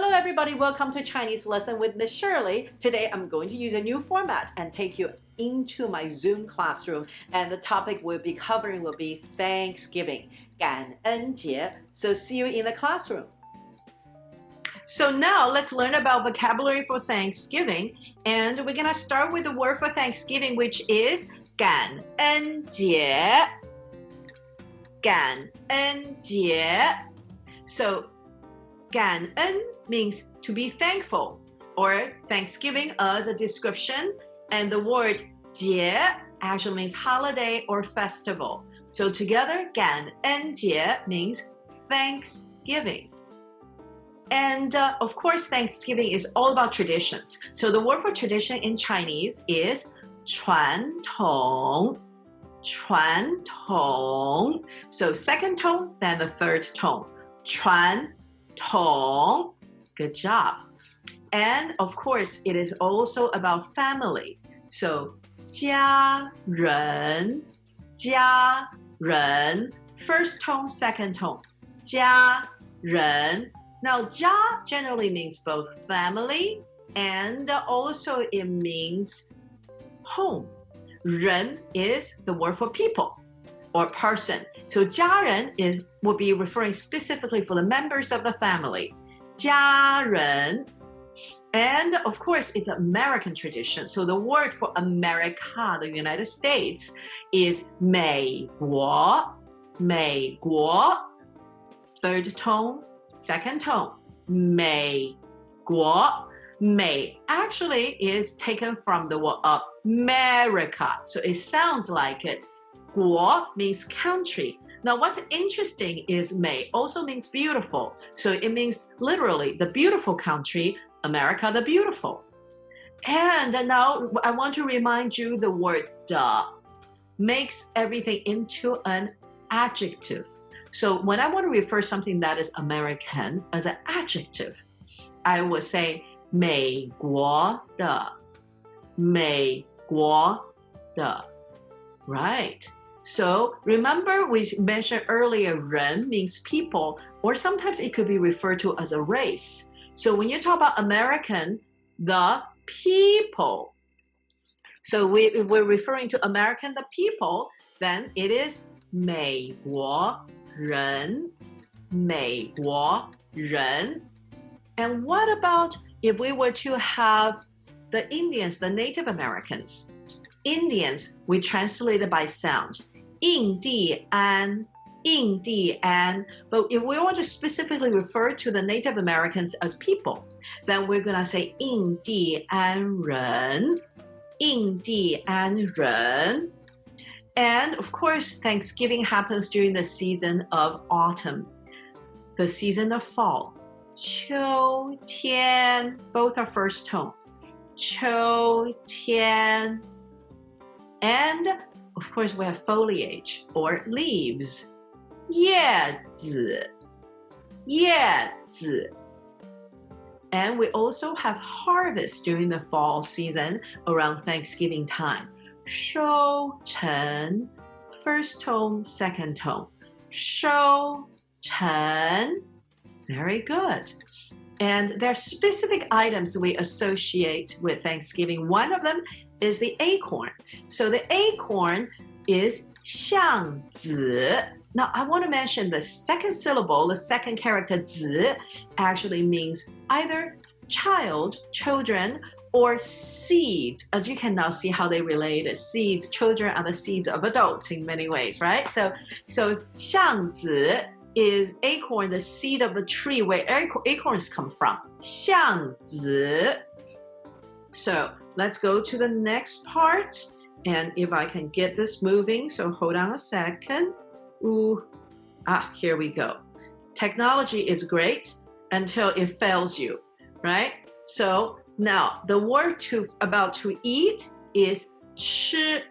Hello everybody, welcome to Chinese lesson with Miss Shirley. Today I'm going to use a new format and take you into my Zoom classroom, and the topic we'll be covering will be Thanksgiving, 感恩节. So see you in the classroom. So now let's learn about vocabulary for Thanksgiving, and we're gonna start with the word for Thanksgiving, which is 感恩节. 感恩节. So 感恩 means to be thankful, or Thanksgiving as a description, and the word 节 actually means holiday or festival. So together, 感恩节 means Thanksgiving. And of course, Thanksgiving is all about traditions. So the word for tradition in Chinese is 传统. 传统. So second tone, then the third tone. 传统. Good job. And of course, it is also about family. So 家人. 家人. First tone, second tone. 家人. Now, 家 generally means both family and also it means home. 人 is the word for people or person. So 家人 will be referring specifically for the members of the family. 家人. And of course, it's American tradition. So the word for America, the United States, is 美国. 美国. Third tone, second tone. 美国. 美 actually is taken from the word America. So it sounds like it. 国 means country. Now what's interesting is 美 also means beautiful. So it means literally the beautiful country, America the beautiful. And now I want to remind you the word 的 makes everything into an adjective. So when I want to refer something that is American as an adjective, I would say 美国的. 美国的. Right. So remember we mentioned earlier 人 means people, or sometimes it could be referred to as a race. So when you talk about American, the people. So if we're referring to American, the people, then it is 美国人. 美国人. And what about if we were to have the Indians, the Native Americans? Indians, we translate it by sound. 印第安, 印第安. But if we want to specifically refer to the Native Americans as people, then we're going to say 印第安人. 印第安人. And of course, Thanksgiving happens during the season of autumn, the season of fall. 秋天, both are first tone. 秋天. And of course, we have foliage or leaves. 叶子, 叶子. And we also have harvest during the fall season around Thanksgiving time. 收成, first tone, second tone. 收成. Very good. And there are specific items we associate with Thanksgiving. One of them is the acorn. So the acorn is 橡子. Now I want to mention the second syllable, the second character 子 actually means either child, children, or seeds. As you can now see how they relate. Seeds, children are the seeds of adults in many ways, right? So 橡子 is acorn, the seed of the tree where acorns come from. 橡子. So let's go to the next part. And if I can get this moving, so hold on a second. Here we go. Technology is great until it fails you, right? So now the word about to eat is 吃.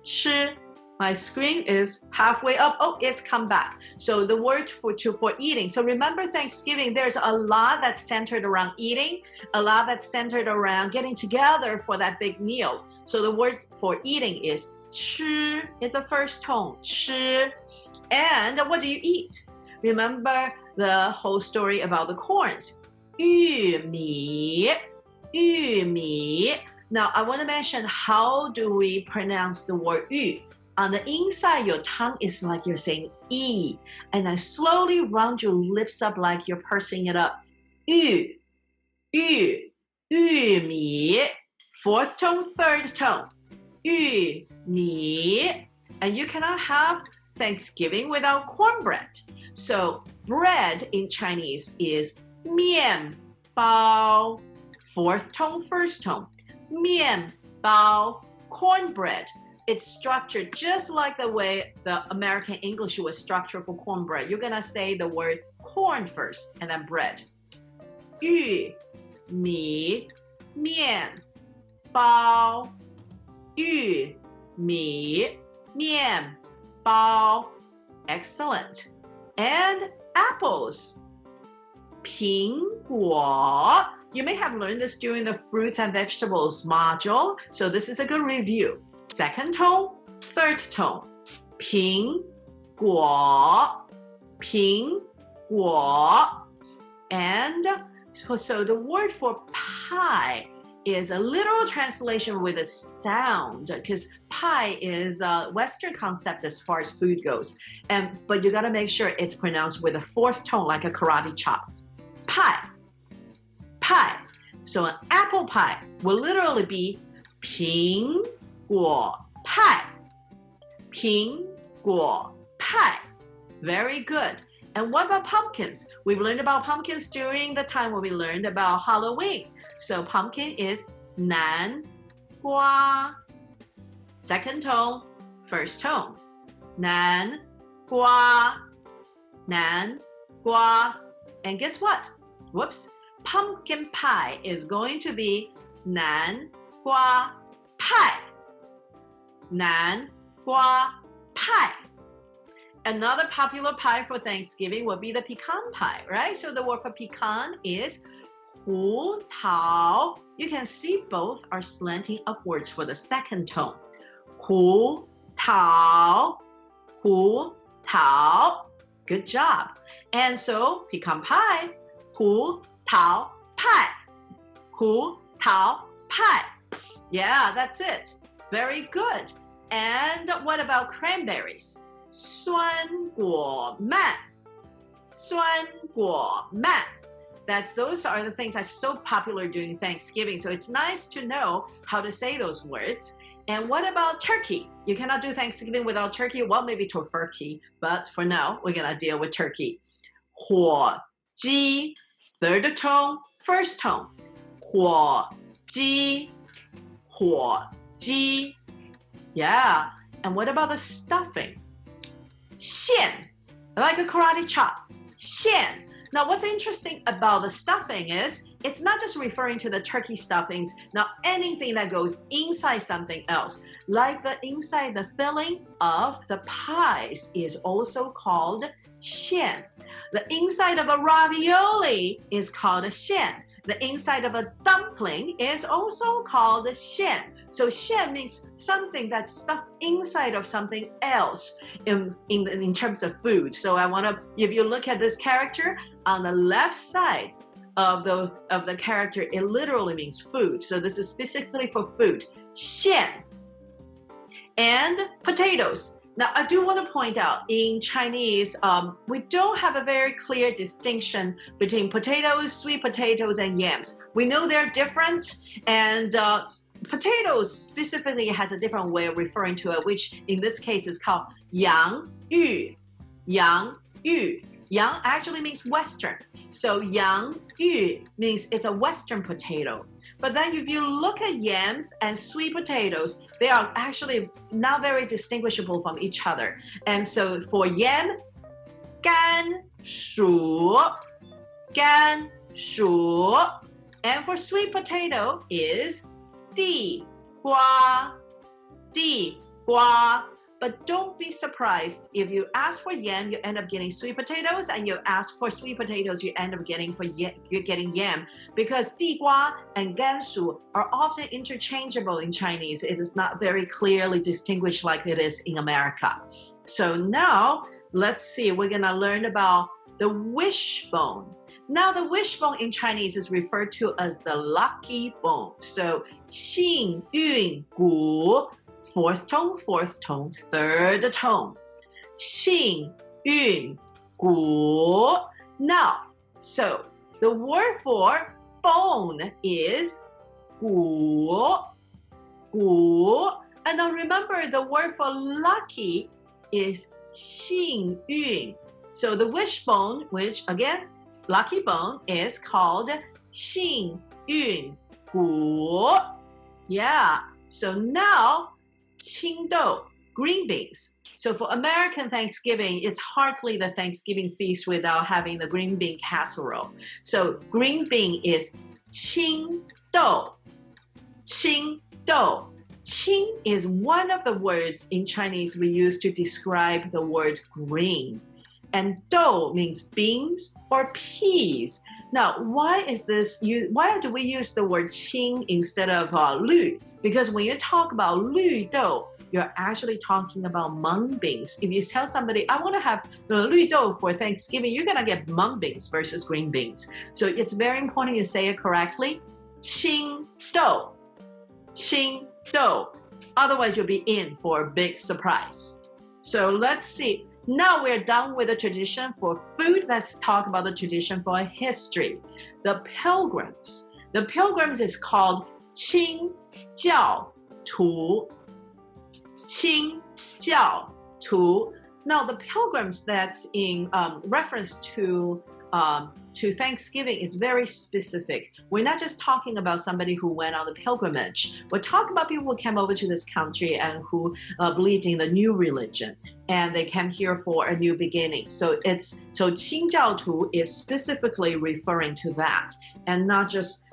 吃. My screen is halfway up. Oh, it's come back. So the word for eating. So remember Thanksgiving, there's a lot that's centered around eating, a lot that's centered around getting together for that big meal. So the word for eating is 吃 is the first tone. 吃. And what do you eat? Remember the whole story about the corns. 玉米 Now, I want to mention, how do we pronounce the word 玉? On the inside, your tongue is like you're saying E, and then slowly round your lips up like you're pursing it up. 玉米 Fourth tone, third tone. 玉米 And you cannot have Thanksgiving without cornbread. So bread in Chinese is 面包 Fourth tone, first tone. 面包 cornbread. It's structured just like the way the American English was structured for cornbread. You're gonna say the word corn first and then bread. 玉米面包玉米面包 Excellent. And apples 苹果 You may have learned this during the fruits and vegetables module, so this is a good review. Second tone, third tone. 苹果 And so the word for pie is a literal translation with a sound, because pie is a Western concept as far as food goes. But you gotta make sure it's pronounced with a fourth tone, like a karate chop. Pie. So an apple pie will literally be 苹果派 苹果派 Very good. And what about pumpkins? We've learned about pumpkins during the time when we learned about Halloween. So pumpkin is 南瓜 Second tone, first tone. 南瓜 And guess what? Whoops. Pumpkin pie is going to be 南瓜派 南瓜派 Another popular pie for Thanksgiving would be the pecan pie, right? So the word for pecan is 胡桃 You can see both are slanting upwards for the second tone. 胡桃 Good job. And so pecan pie 胡桃派 Yeah, that's it. Very good. And what about cranberries? 酸果蔓 Those are the things that's so popular during Thanksgiving. So it's nice to know how to say those words. And what about turkey? You cannot do Thanksgiving without turkey. Well, maybe tofurkey, but for now, we're gonna deal with turkey. 火鸡 Third tone, first tone. 火鸡 Yeah. And what about the stuffing? 馅 Like a karate chop. 馅 Now, what's interesting about the stuffing is it's not just referring to the turkey stuffings. Now, anything that goes inside something else, like the inside the filling of the pies is also called 馅 The inside of a ravioli is called a 馅 The inside of a dumpling is also called a 馅 So 馅 means something that's stuffed inside of something else in terms of food. So if you look at this character on the left side of the character, it literally means food. So this is specifically for food. 馅 And potatoes. Now, I do want to point out, in Chinese, we don't have a very clear distinction between potatoes, sweet potatoes, and yams. We know they're different, and potatoes specifically has a different way of referring to it, which in this case is called 洋芋. Yang actually means Western. So 洋芋 means it's a Western potato. But then if you look at yams and sweet potatoes, they are actually not very distinguishable from each other. And so for yam, 甘薯 And for sweet potato is 地瓜 But don't be surprised if you ask for yam, you end up getting sweet potatoes, and you ask for sweet potatoes, you end up getting yam, because 地瓜 and 甘薯 are often interchangeable in Chinese. It is not very clearly distinguished like it is in America. So now let's see, we're gonna learn about the wishbone. Now, the wishbone in Chinese is referred to as the lucky bone. So, 幸运骨, fourth tone, third tone. 幸运骨. Now, so the word for bone is 骨. And now remember, the word for lucky is 幸运. So the wishbone, which again, lucky bone, is called 幸运骨. Yeah, so now 青豆, green beans. So for American Thanksgiving, it's hardly the Thanksgiving feast without having the green bean casserole. So green bean is 青豆. 青豆. 青 is one of the words in Chinese we use to describe the word green. And dou means beans or peas. Now, why do we use the word 青 instead of 绿? Because when you talk about 绿豆, you're actually talking about mung beans. If you tell somebody, I want to have 绿豆 for Thanksgiving, you're going to get mung beans versus green beans. So it's very important you say it correctly. 青豆. 青豆. Otherwise, you'll be in for a big surprise. So let's see. Now we're done with the tradition for food. Let's talk about the tradition for history. The Pilgrims. The Pilgrims is called 清教徒. 清教徒. Now the Pilgrims, that's in reference to Thanksgiving, is very specific. We're not just talking about somebody who went on the pilgrimage. We're talking about people who came over to this country and who believed in the new religion, and they came here for a new beginning. So 清教徒 is specifically referring to that, and not just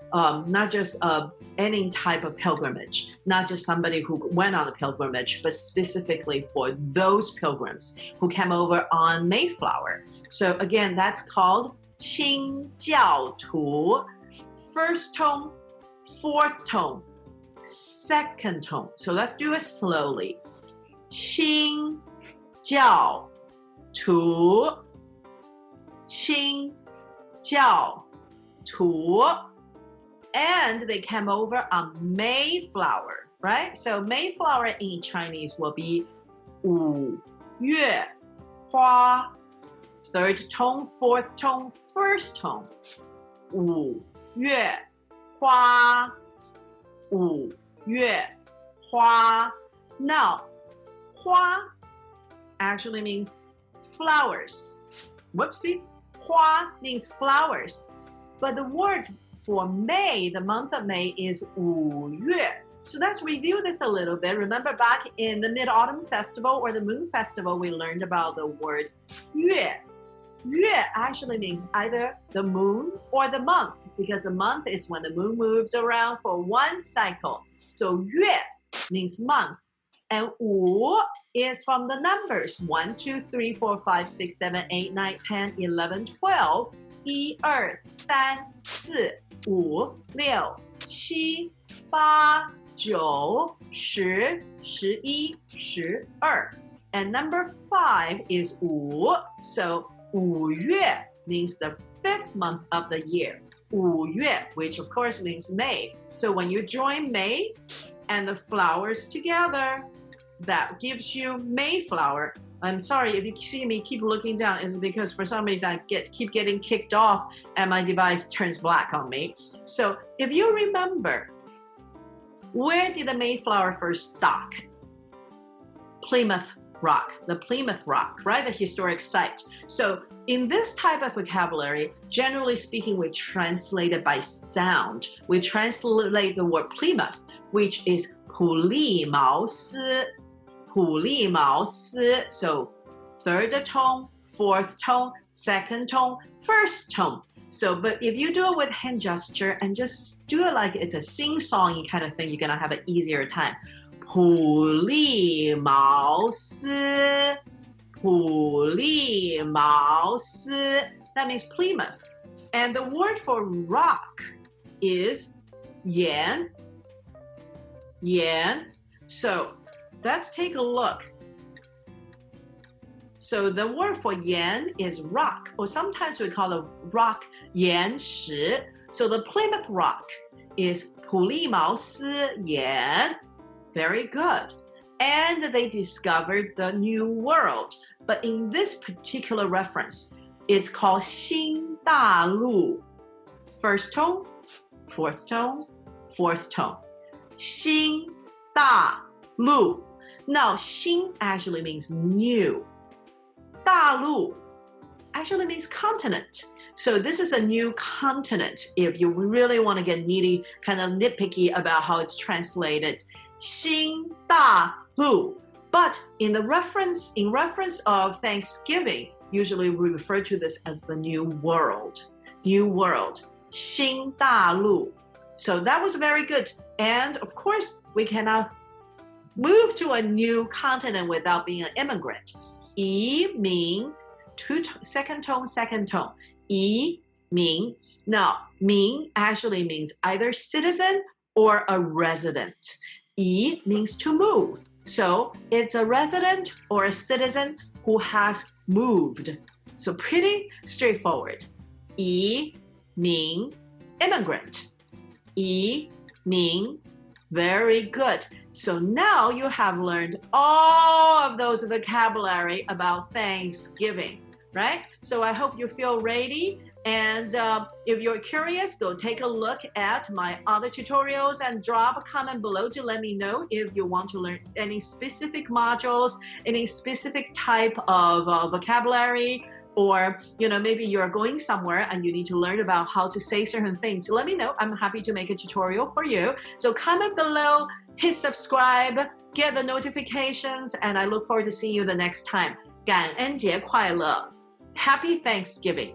any type of pilgrimage, not just somebody who went on the pilgrimage, but specifically for those pilgrims who came over on Mayflower. So again, that's called 清教徒. First tone, fourth tone, second tone. So let's do it slowly. 清教徒. 清教徒. And they came over on Mayflower, right? So Mayflower in Chinese will be 五月花. Third tone, fourth tone, first tone. 五月花. 五月花. Now, 花 actually means flowers. Whoopsie. 花 means flowers. But the word for May, the month of May, is 五月. So let's review this a little bit. Remember back in the Mid-Autumn Festival or the Moon Festival, we learned about the word 月. 月 actually means either the moon or the month, because the month is when the moon moves around for one cycle. So 月 means month. And 五 is from the numbers 1, 2, 3, 4, 5, 6, 7, 8, 9, 10, 11, 12. 1, 2, 3, 4, 5, 6, 7, 8, 9, 10, 11, 12. And number 5 is 5. So 5月 means the 5th month of the year. 5月, which of course means May. So when you join May and the flowers together, that gives you Mayflower. I'm sorry if you see me keep looking down, it's because for some reason I keep getting kicked off and my device turns black on me. So if you remember, where did the Mayflower first dock? Plymouth Rock, the Plymouth Rock, right? The historic site. So in this type of vocabulary, generally speaking, we translate it by sound. We translate the word Plymouth, which is 普利茅斯. 普利茅斯. So third tone, fourth tone, second tone, first tone. So, but if you do it with hand gesture and just do it like it's a sing-songy kind of thing, you're gonna have an easier time. 普利茅斯, 普利茅斯. That means Plymouth. And the word for rock is 岩. 岩. So let's take a look. So the word for 岩 is rock, or sometimes we call it rock 岩石. So the Plymouth Rock is 普利茅斯岩. Very good. And they discovered the new world. But in this particular reference, it's called 新大陆. First tone, fourth tone, fourth tone. 新大陆. Now, 新 actually means new. 大陆 actually means continent. So this is a new continent if you really want to get needy, kind of nitpicky about how it's translated. 新大陆. But in reference of Thanksgiving, usually we refer to this as the new world. New world. 新大陆. So that was very good. And of course, we cannot move to a new continent without being an immigrant. 移民, second tone. 移民. Now, 民 actually means either citizen or a resident. 移 means to move. So it's a resident or a citizen who has moved. So pretty straightforward. 移民, immigrant. 移民, very good. So now you have learned all of those vocabulary about Thanksgiving, right? So I hope you feel ready. And if you're curious, go take a look at my other tutorials and drop a comment below to let me know if you want to learn any specific modules, any specific type of vocabulary, or maybe you're going somewhere and you need to learn about how to say certain things. So let me know. I'm happy to make a tutorial for you. So comment below, hit subscribe, get the notifications, and I look forward to seeing you the next time. 感恩节快乐. Happy Thanksgiving.